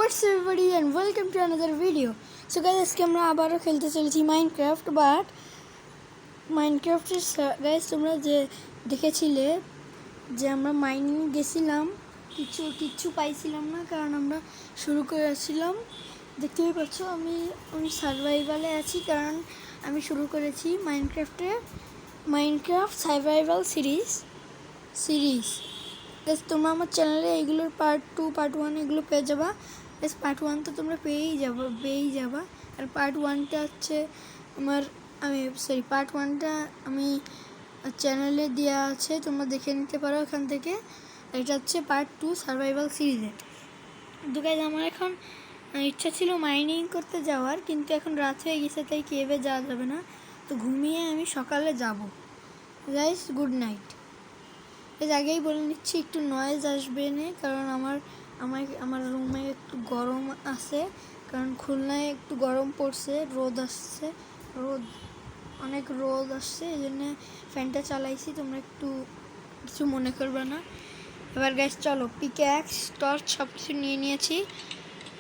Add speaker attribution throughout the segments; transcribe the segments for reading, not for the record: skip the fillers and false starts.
Speaker 1: What's up everybody and welcome to another video. So guys, আজকে আমরা আবারও খেলতে চলেছি মাইনক্রাফট, বাট মাইনক্রাফটের গাইস তোমরা যে দেখেছিলে যে আমরা মাইনিং গেছিলাম, কিচ্ছু পাইছিলাম না, কারণ আমরা শুরু করেছিলাম। দেখতেই পাচ্ছ আমি সার্ভাইভালে আছি, কারণ আমি শুরু করেছি মাইনক্রাফট সার্ভাইভাল সিরিজ। তোমরা আমার চ্যানেলে এগুলোর পার্ট 2 পার্ট 1 এগুলো পেয়ে যাবা। পার্ট 1 তো তোমরা পেয়েই যাবা, আর পার্ট 1টা হচ্ছে পার্ট 1টা আমি চ্যানেলে দেওয়া আছে, তোমরা দেখে নিতে পারো এখান থেকে। এটা হচ্ছে পার্ট 2 সার্ভাইভাল সিরিজে। তো গাইজ আমার এখন ইচ্ছা ছিল মাইনিং করতে যাওয়ার, কিন্তু এখন রাত হয়ে গেছে, তাই কেভে যাওয়া যাবে না। তো ঘুমিয়ে আমি সকালে যাব। Guys good night. এর আগেই বলে নিচ্ছি একটু নয়েজ আসবে না, কারণ আমার রুমে একটু গরম আছে, কারণ খুলনায় একটু গরম পড়ছে, অনেক রোদ আসছে, এই জন্য ফ্যানটা চালাইছি। তোমরা একটু কিছু মনে করবে না। এবার গ্যাস চলো, পিক্যাক্স টর্চ সব কিছু নিয়ে নিয়েছি,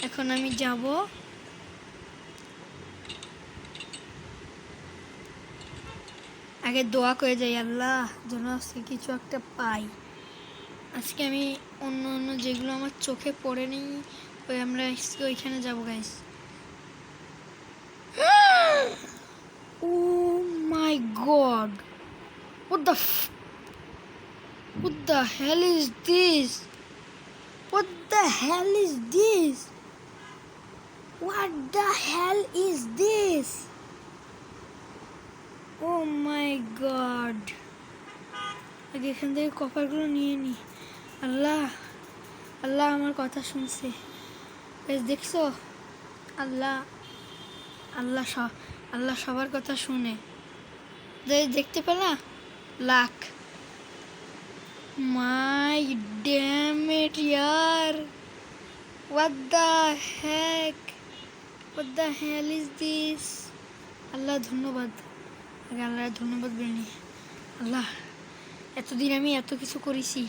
Speaker 1: এখন আমি যাব। আগে দোয়া করে যাই, আল্লাহ যেন আজকে কিছু একটা পাই। আজকে আমি অন্য যেগুলো আমার চোখে পড়ে নেই, আমরা ওইখানে যাবো guys. Oh my god, what the hell is this? What the hell is this? What the hell is this? Oh my god. আগে এখান থেকে কপারগুলো নিয়ে নি। আল্লাহ আমার কথা শুনছে। দেখছো, আল্লাহ সবার কথা শুনে। দেখতে পেলা? লাক মাই ড্যাম ইট ইয়ার, what the hell is this? Allah ধন্যবাদ। আল্লাহ ধন্যবাদ বেনি। আল্লাহ, এতদিন আমি এত কিছু করেছি,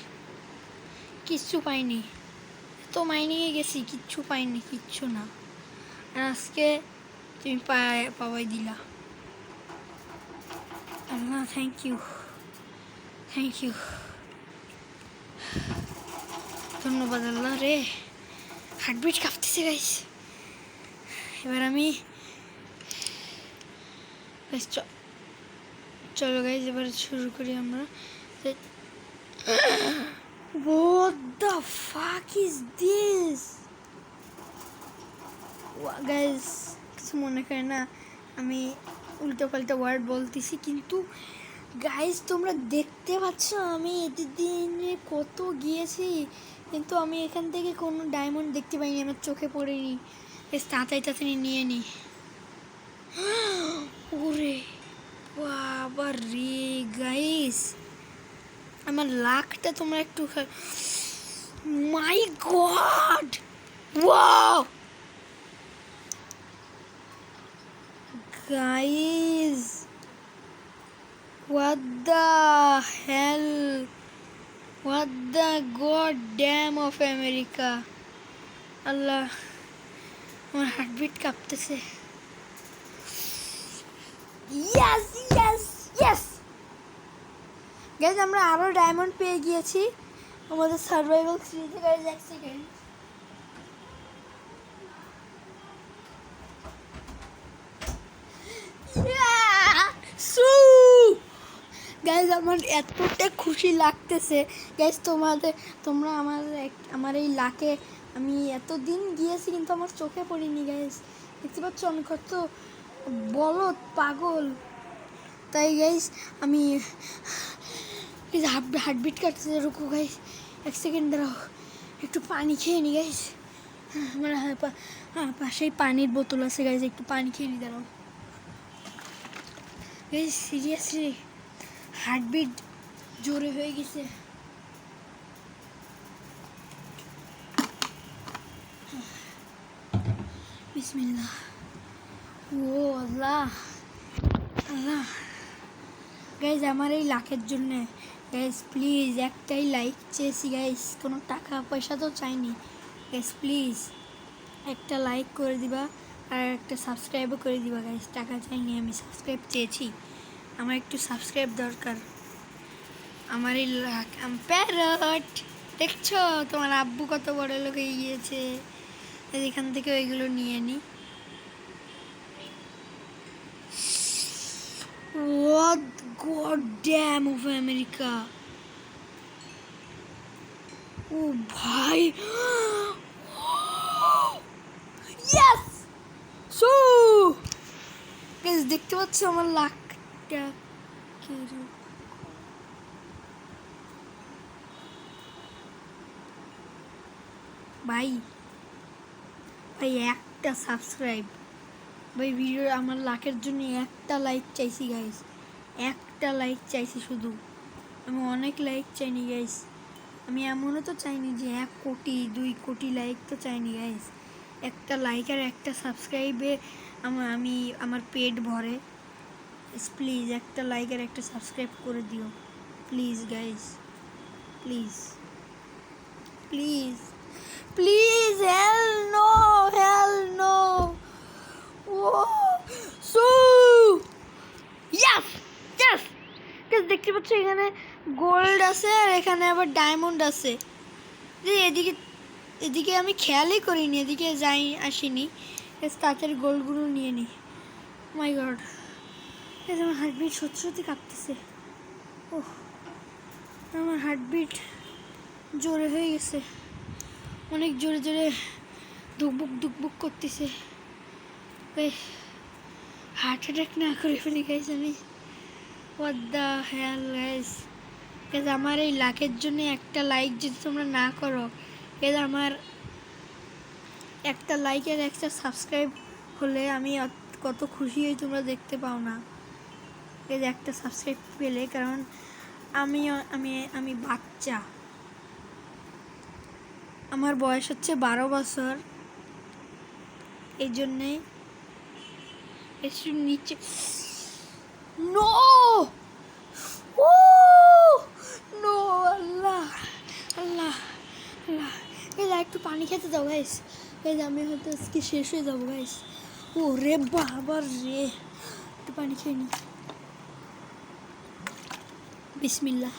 Speaker 1: কিচ্ছু পাইনি। এত মাইনিংয়ে গেছি, কিচ্ছু পাইনি, কিচ্ছু না। আর আজকে তুমি পাওয়াই দিলা। আল্লাহ থ্যাংক ইউ ধন্যবাদ আল্লাহ রে। হার্টবিট কাঁপতেছে গাইস। এবার আমি চলো গাইস, এবার শুরু করি আমরা। What the fuck is this? Guys কিছু মনে করে না, আমি উল্টো পাল্টা ওয়ার্ড বলতেছি, কিন্তু গাইস তোমরা দেখতে পাচ্ছ আমি এতদিনে কত গিয়েছি, কিন্তু আমি এখান থেকে কোনো ডায়মন্ড দেখতে পাইনি, আমার চোখে পড়েনি। তাড়াতাড়ি নিয়ে নি। ওরে বাবা রে গাইস, আমার লাকটা তোমরা একটু, my god, wow guys, what the hell, what the god damn of America. Allah, আমার হার্টবিট কাঁপতেছে। ইয়েস গাইজ, আমরা আরো ডায়মন্ড পেয়ে গিয়েছি আমাদের সার্ভাইভাল সিরিজে। গাইজ এক সেকেন্ড, গাইজ আমার এতটা খুশি লাগতেছে। গাইজ তোমরা আমার এই লাকে, আমি এতদিন গিয়েছি কিন্তু আমার চোখে পড়িনি। গাইজ দেখতে পাচ্ছ আমি কত বলদ পাগল। তাই গাইজ আমি হার্টবিট কাটতেছে, রুকো গাইজ, এক সেকেন্ড দাঁড়াও, একটু পানি খেয়ে নি গাইজ। আমার পাশেই পানির বোতল আছে গাইজ, একটু পানি খেয়ে নি, দাঁড়াও গাইজ। সিরিয়াসলি হার্টবিট জোরে হয়ে গেছে। বিসমিল্লাহ। ও আল্লাহ গাইজ, আমার এই লাখের জন্য গাইজ প্লিজ একটাই লাইক চেয়েছি গাইজ, কোনো টাকা পয়সা তো চাইনি গাইজ, প্লিজ একটা লাইক করে দিবা আর একটা সাবস্ক্রাইবও করে দিবা গাইস। টাকা চাইনি, আমি সাবস্ক্রাইব চেয়েছি, আমার একটু সাবস্ক্রাইব দরকার। আমার এই প্যারট দেখছো তোমার আব্বু কত বড় লোক হয়ে গিয়েছে। এখান থেকে ওইগুলো নিয়ে নি। What goddamn of America! ও ভাই, yes! সো গাইস দেখতে পাচ্ছ আমার লাকটা কিরকম। ভাই ভাই একটা সাবস্ক্রাইব, ভাই ভিডিও আমার লাখের জন্য একটা লাইক চাইছি গাইস, একটা লাইক চাইছি শুধু। আমি অনেক লাইক চাইনি গাইস, আমি এমনও তো চাইনি যে 1 কোটি 2 কোটি লাইক তো চাইনি গাইস। একটা লাইক আর একটা সাবস্ক্রাইবে আমি আমার পেট ভরে। প্লিজ একটা লাইক আর একটা সাবস্ক্রাইব করে দিও please guys, please please please. Hell no, hell no. So yes yes guys দেখতে পাচ্ছ এখানে গোল্ড আছে আর এখানে আবার ডায়মন্ড আছে। এদিকে এদিকে আমি খেয়ালই করিনি, এদিকে যাই আসিনি। তাড়াতাড়ি গোল্ডগুলো নিয়ে নিই। মাই গড, আমার হার্টবিট সত্যি সত্যি কাঁপতেছে। ওহ, আমার হার্টবিট জোরে হয়ে গেছে, অনেক জোরে জোরে ধুকবুক ধুকবুক করতেছে। হার্ট অ্যাটাক না করে ফেলি গাইস আমি। What the hell guys. আমার এই লাখের জন্য একটা লাইক যদি তোমরা না করো, আমার একটা লাইক আর একটা সাবস্ক্রাইব হলে আমি কত খুশি হই তোমরা দেখতে পাও না। একটা সাবস্ক্রাইব পেলে, কারণ আমি আমি আমি বাচ্চা, আমার বয়স হচ্ছে 12 বছর, এই জন্যেই একটু নিচে। নো ও নো, আল্লাহ আল্লাহ আল্লাহ। একটু পানি খেতে দাও গাইস, আমি হয়তো আজকে শেষ হয়ে যাবো গাইস। ও রে বাবা রে, একটু পানি খেয়ে নি। বিসমিল্লাহ।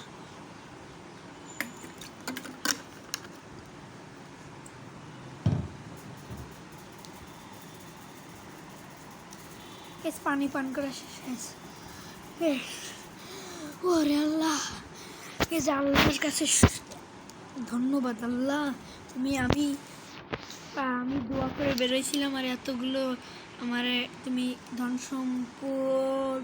Speaker 1: পানি পান করা শেষ। ওরে আল্লাহ, আল্লাহর কাছে ধন্যবাদ। আল্লাহ আমি দোয়া করে বেরোইছিলাম আর এতগুলো আমার তুমি ধন সম্পদ।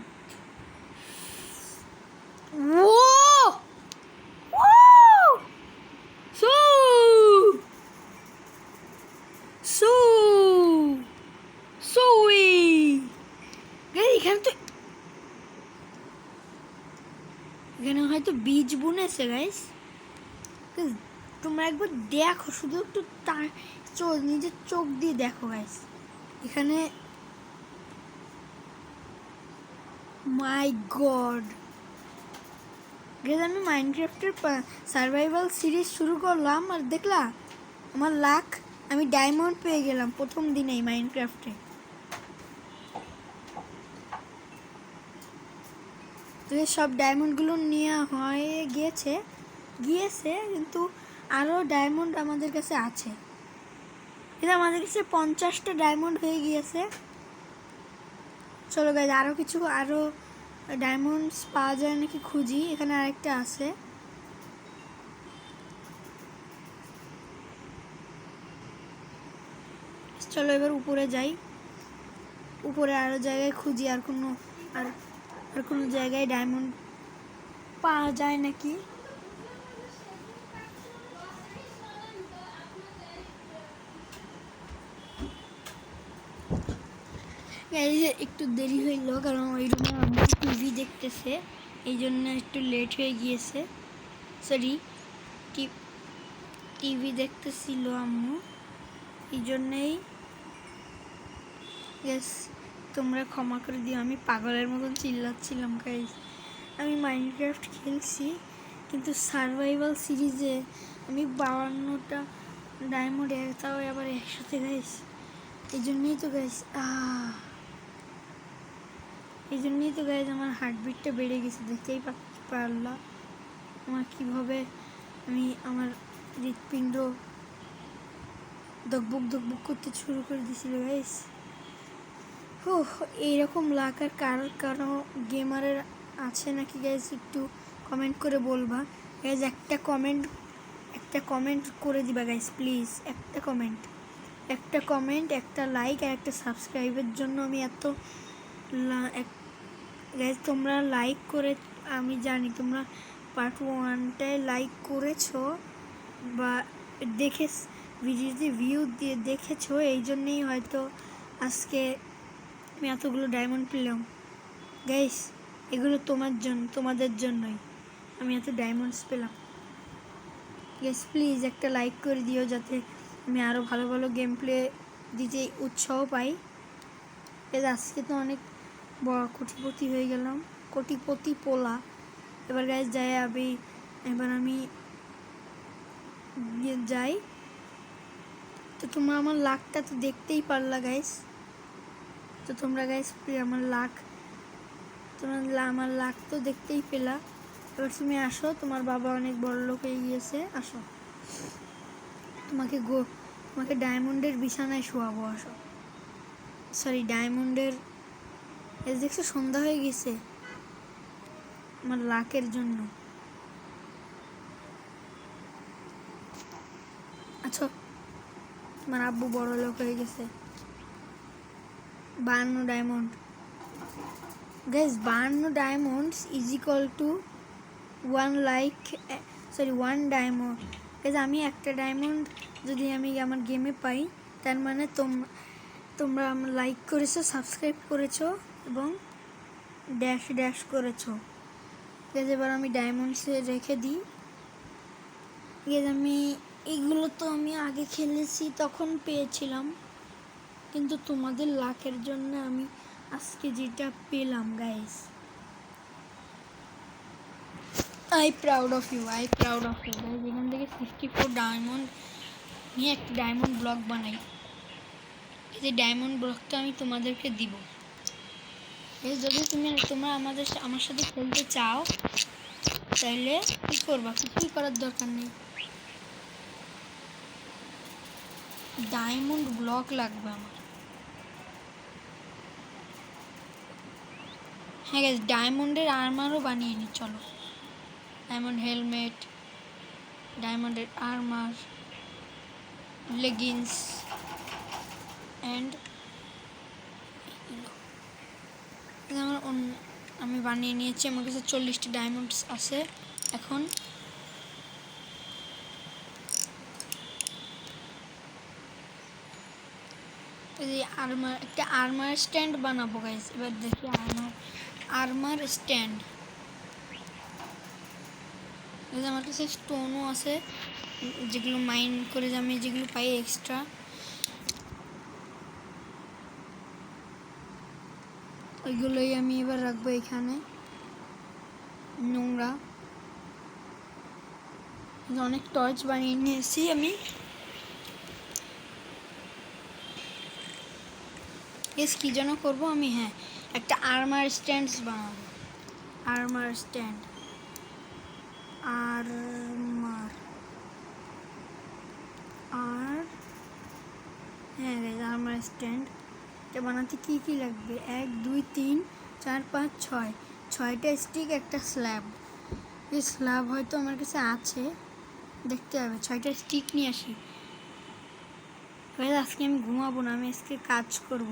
Speaker 1: এখানে হয়তো বীজ বুনেছে গাইস, তোমরা একবার দেখো, শুধু একটু নিজের চোখ দিয়ে দেখো গাইস। এখানে মাই গড গাইস, আমি মাইনক্রাফটের সার্ভাইভাল সিরিজ শুরু করলাম আর দেখলা আমার লাখ, আমি ডায়মন্ড পেয়ে গেলাম প্রথম দিনেই মাইনক্রাফটে। তো সব ডায়মন্ডগুলো নেওয়া হয়ে গিয়েছে কিন্তু আরও ডায়মন্ড আমাদের কাছে আছে। এটা আমাদের কাছে 50টা ডায়মন্ড হয়ে গিয়েছে। চলো গাইজ আরও ডায়মন্ডস পাওয়া যায় নাকি খুঁজি। এখানে আরেকটা আছে, চলো এবার উপরে যাই। উপরে আরও জায়গায় খুঁজি, আর কোনো জায়গায় ডায়মন্ড পাওয়া যায় নাকি। একটু দেরি হইল, কারণ ওই রুমে আম্মু টিভি দেখতেছে, এই জন্য একটু লেট হয়ে গিয়েছে। সরি, টিভি দেখতেছিল আম্মু, এই জন্যেই। তোমরা ক্ষমা করে দিও, আমি পাগলের মতন চিল্লাচ্ছিলাম গাইস। আমি মাইনক্রাফট খেলছি, কিন্তু সার্ভাইভাল সিরিজে আমি 52টা ডায়মন্ড তাও আবার 100তে গাইস। এই জন্যই তো গাইস আমার হার্টবিটটা বেড়ে গেছে, দেখতেই পারলাম আমার কীভাবে আমি আমার হৃৎপিণ্ড ধকবক করতে শুরু করে দিয়েছিল গাইস। এইরকম লাক আর কারো গেমারের আছে নাকি গাইস, একটু কমেন্ট করে বলবা গাইস। একটা কমেন্ট করে দিবা গাইস প্লিজ। একটা কমেন্ট, একটা লাইক আর একটা সাবস্ক্রাইবের জন্য আমি এত গাইস তোমরা লাইক করে, আমি জানি তোমরা পার্ট 1টায় লাইক করেছো বা ভিডিওতে ভিউ দিয়ে দেখেছো, এই জন্যেই হয়তো আজকে আমি এতগুলো ডায়মন্ড পেলাম গাইস। এগুলো তোমাদের জন্যই আমি এত ডায়মন্ডস পেলাম গাইস। প্লিজ একটা লাইক করে দিও যাতে আমি আরও ভালো ভালো গেম প্লে দিতে উৎসাহ পাই। আজকে তো অনেক বড় কোটিপতি হয়ে গেলাম, কোটিপতি পোলা। এবার গাইস আমি যাই। তো তোমরা আমার লাকটা তো দেখতেই পারলা গাইস। তো তোমরা গাইস আমার লাক তো দেখতেই পেলা। এবার তুমি আসো, তোমার বাবা অনেক বড় লোক হয়ে গিয়েছে, আসো তোমাকে ডায়মন্ডের বিছানায় শোয়াবো, আসো। সরি, ডায়মন্ডের দেখছো সন্ধ্যা হয়ে গেছে আমার লাকের জন্য। আচ্ছা, তোমার আব্বু বড় লোক হয়ে গেছে। 52 diamond guys, 52 diamonds is equal to 1 diamond guys. আমি একটা ডায়মন্ড যদি আমি আমার গেমে পাই, তার মানে তোমরা আমার লাইক করেছো, সাবস্ক্রাইব করেছো এবং ড্যাশ করেছো গাইস। এবার আমি ডায়মন্ডসে রেখে দিই গাইস। এইগুলো তো আমি আগে খেলেছি, তখন পেয়েছিলাম, কিন্তু তোমাদের লাকের জন্য আমি আজকে যেটা পেলাম guys, I proud of you guys. এখান থেকে 64 ডায়মন্ড নিয়ে একটা ডায়মন্ড ব্লক বানাই। এই যে ডায়মন্ড ব্লকটা আমি তোমাদেরকে দিব। যদি তোমরা আমার সাথে খেলতে চাও, তাহলে কি করবা? কিছুই করার দরকার নেই, ডায়মন্ড ব্লক লাগবে আমার। হ্যাঁ গাইস, ডায়মন্ডের আর্মারও বানিয়ে নি, চলো। ডায়মন্ড হেলমেট, ডায়মন্ডের আর্মার, লেগিংস অ্যান্ড আমি বানিয়ে নিয়েছি। আমার কাছে 40টি ডায়মন্ডস আছে এখন। একটা আর্মার স্ট্যান্ড বানাবো গাইস। এবার দেখি আর্মার স্ট্যান্ড। আমার কাছে স্টোনও আছে, যেগুলো মাইন করে আমি যেগুলো পাই এক্সট্রা, ওইগুলোই আমি এবার রাখবো এখানে। নোংরা অনেক টর্চ বানিয়ে নিয়েছি আমি। কি যেন করবো আমি, হ্যাঁ একটা আর্মার স্ট্যান্ড বানাবো। Armour stand, armour stand. এটা বানাতে কি লাগবে? 1 2 3 4 5 6 6টা স্টিক, একটা স্ল্যাব। এই স্ল্যাব হয়তো আমার কাছে আছে, দেখতে হবে। 6টা স্টিক নিয়ে আসি। আজকে আমি ঘুমাবো না, আমি আজকে কাজ করব।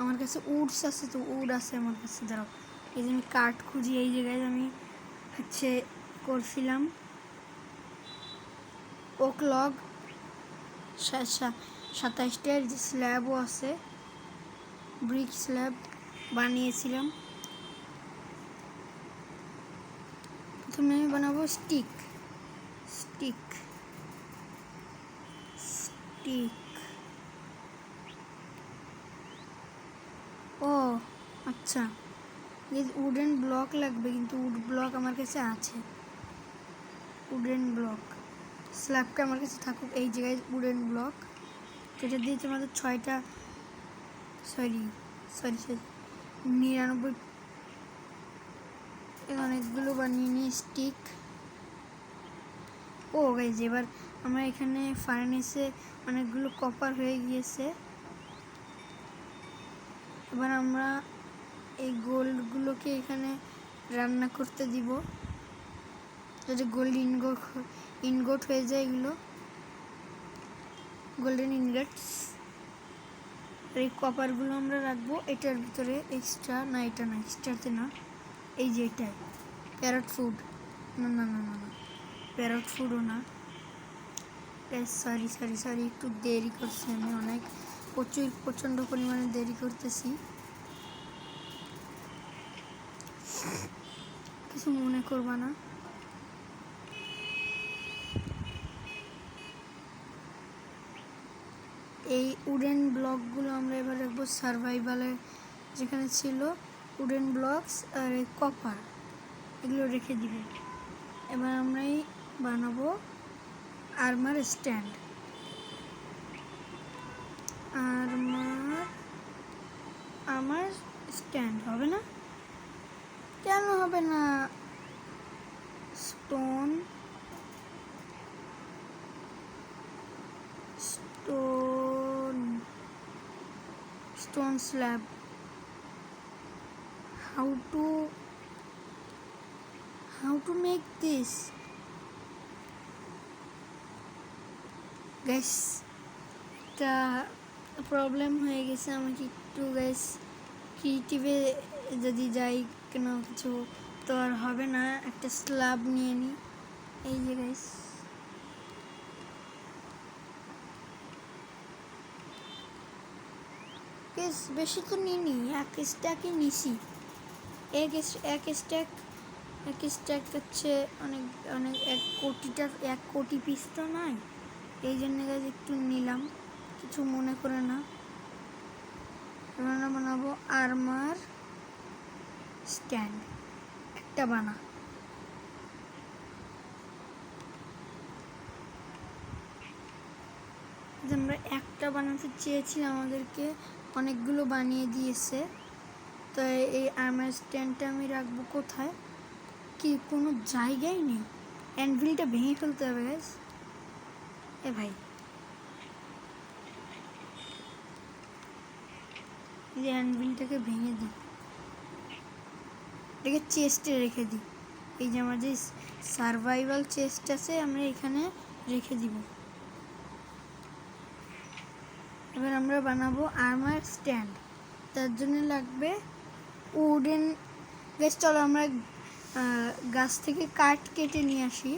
Speaker 1: আমার কাছে উডস আছে, তো উড আছে আমার কাছে, দাঁড়াও। এই যে আমি কাঠ খুঁজি, এই জায়গায় আমি করছিলাম ওক লগ 27টার স্ল্যাবও আছে, ব্রিক স্ল্যাব বানিয়েছিলাম। প্রথমে আমি বানাবো স্টিক। ও আচ্ছা, উডেন ব্লক লাগবে, কিন্তু উড ব্লক আমার কাছে আছে। উডেন ব্লক স্ল্যাবটা আমার কাছে থাকুক। এই জায়গায় উডেন ব্লক, যেটা দিয়ে তোমাদের 6টা সরি 99 অনেকগুলো বানিয়ে নিই স্টিক। ও গাইজ, এবার আমরা এখানে ফার্নেসে অনেকগুলো কপার হয়ে গিয়েছে। এবার আমরা এই গোল্ডগুলোকে এখানে রান্না করতে দিব, যাতে গোল্ড ইনগোট হয়ে যায়। এগুলো গোল্ডেন ইনগটস। আর এই কপারগুলো আমরা রাখবো এটার ভিতরে এক্সট্রা, না এটা না, এক্সট্রাতে না, এই যে এটাই প্যারট ফুড, না না না না না প্যারট ফুডও না। সরি একটু দেরি করছি আমি, অনেক প্রচণ্ড পরিমাণে দেরি করতেছি, কিছু মনে করবা না। এই উডেন ব্লকগুলো আমরা এবার রাখবো সার্ভাইভালের, যেখানে ছিল উডেন ব্লকস আর এই কপার, এগুলো রেখে দিব। এবার আমরাই বানাবো আর্মার স্ট্যান্ড। আমার স্ট্যান্ড হবে না, কেন হবে না? Stone slab. How to make this? Guys, একটা প্রবলেম হয়ে গেছে আমাকে একটু। গাইস, ক্রিয়েটিভে যদি যাই কেন কিছু তো আর হবে না। একটা স্ল্যাব নিয়ে নিই, এই যে গাইস, বেশি তো নিইনি, এক স্ট্যাকই নিছি। এক স্ট্যাক হচ্ছে অনেক 1 কোটি পিস তো নয়, এই জন্য গাইস একটু নিলাম, কিছু মনে করে না। এবার বানাবো আর্মার স্ট্যান্ড, একটা বানা। আমরা একটা বানাতে চেয়েছিলাম, আমাদেরকে অনেকগুলো বানিয়ে দিয়েছে। তো এই আর্মার স্ট্যান্ডটা আমি রাখবো কোথায়, কি কোনো জায়গায় নেই। অ্যানভিলটা ভেঙে ফেলতে হবে গাইস। এ ভাই, এই যে অ্যানভিলটাকে ভেঙে দিই, এটাকে চেস্টে রেখে দিই। এই যে আমার যে সার্ভাইভাল চেস্ট আছে, আমরা এখানে রেখে দিব। এবার আমরা বানাবো আর্মার স্ট্যান্ড, তার জন্য লাগবে উডেন। গাছ, চলো আমরা গাছ থেকে কাঠ কেটে নিয়ে আসি।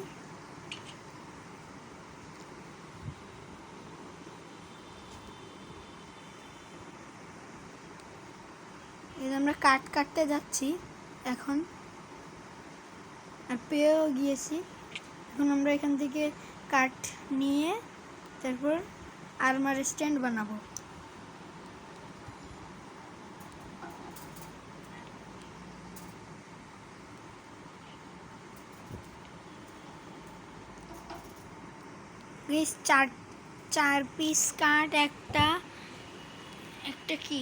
Speaker 1: আমরা কাঠ কাটতে যাচ্ছি এখন, আর পেয়েও গিয়েছি। এখন আমরা এখান থেকে কাঠ নিয়ে তারপর আর্মার স্ট্যান্ড বানাবো। চার পিস কাঠ, একটা কি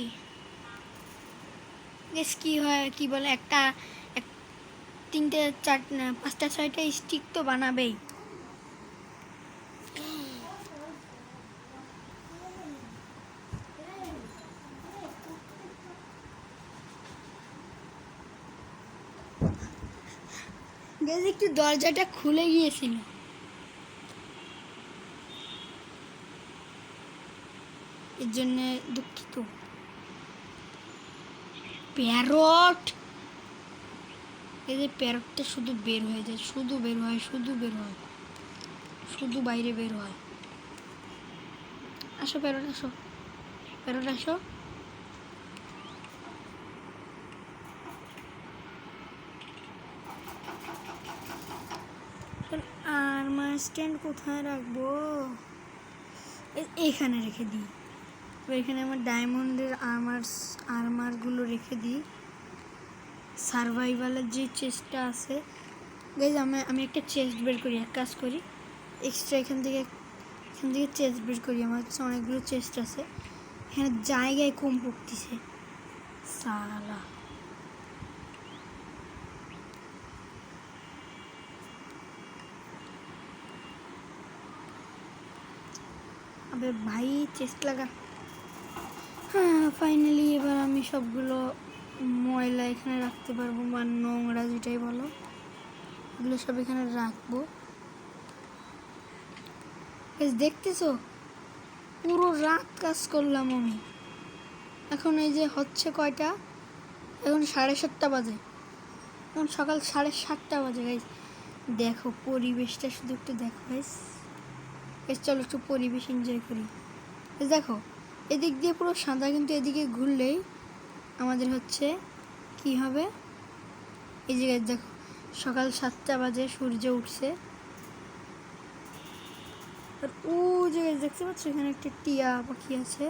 Speaker 1: কি হয়, কি বলে, একটা 3টে 5টা 6টা স্টিক তো বানাবেই। একটু দরজাটা খুলে গিয়েছিল, এর জন্য দুঃখিত। প্যারট, এই যে প্যারটটা শুধু বের হয়ে যায়, শুধু বাইরে বের হয়। আসো প্যারট, আসো। আর্মার স্ট্যান্ড কোথায় রাখবো? এইখানে রেখে দিই। এখানে আমার ডায়মন্ডের আর্মারগুলো রেখে দিই। সার্ভাইভালের যে চেস্টটা আছে গাইজ, আমি একটা চেস্ট বের করি, এক কাজ করি, এক্সট্রা এখান থেকে চেস্ট বের করি। আমার কাছে অনেকগুলো চেস্ট আছে, এখানে জায়গায় কম পড়তেছে সালা। আবে ভাই চেস্ট লাগা। হ্যাঁ ফাইনালি এবার আমি সবগুলো ময়লা এখানে রাখতে পারবো, বা নোংরা যেটাই বলো, এগুলো সব এখানে রাখবো। দেখতেছো পুরো রাত কাজ করলাম আমি। এখন এই যে হচ্ছে কয়টা, এখন 7:30 বাজে, এখন সকাল 7:30 বাজে গাইস। দেখো পরিবেশটা শুধু একটু দেখো গাইস। চলো একটু পরিবেশ এনজয় করি। দেখো এদিক দিয়ে পুরো সাদা, কিন্তু এদিকে ঘুরলেই আমাদের হচ্ছে কি হবে, এই জায়গায় দেখো সকাল 7টা বাজে, সূর্য উঠছে। আর ও জায়গায় দেখতে পাচ্ছ এখানে একটা টিয়া পাখি আছে।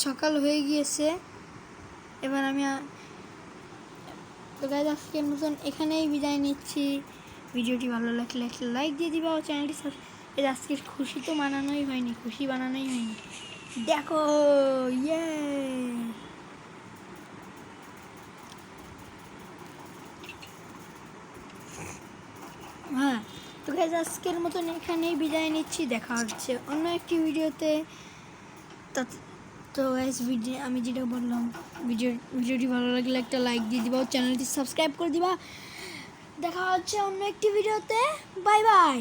Speaker 1: সকাল হয়ে গিয়েছে, এবার আমি তো গাইজ আজকের মতন এখানেই বিদায় নিচ্ছি। ভিডিওটি ভালো লাগলে একটা লাইক দিয়ে দিবা, ও চ্যানেলটি সাবস্ক্রাইব। আজকের খুশি তো বানানোই হয়নি, খুশি বানানোই হয়নি। দেখো ইয়ে, হ্যাঁ তো গাইজ আজকের মতন এখানেই বিদায় নিচ্ছি। দেখা হচ্ছে অন্য একটি ভিডিওতে। তো গাইজ আমি যেটা বললাম, ভিডিওটি ভালো লাগলে একটা লাইক দিয়ে দিবা, চ্যানেলটি সাবস্ক্রাইব করে দিবা। দেখা হচ্ছে অন্য একটি ভিডিওতে। Bye bye.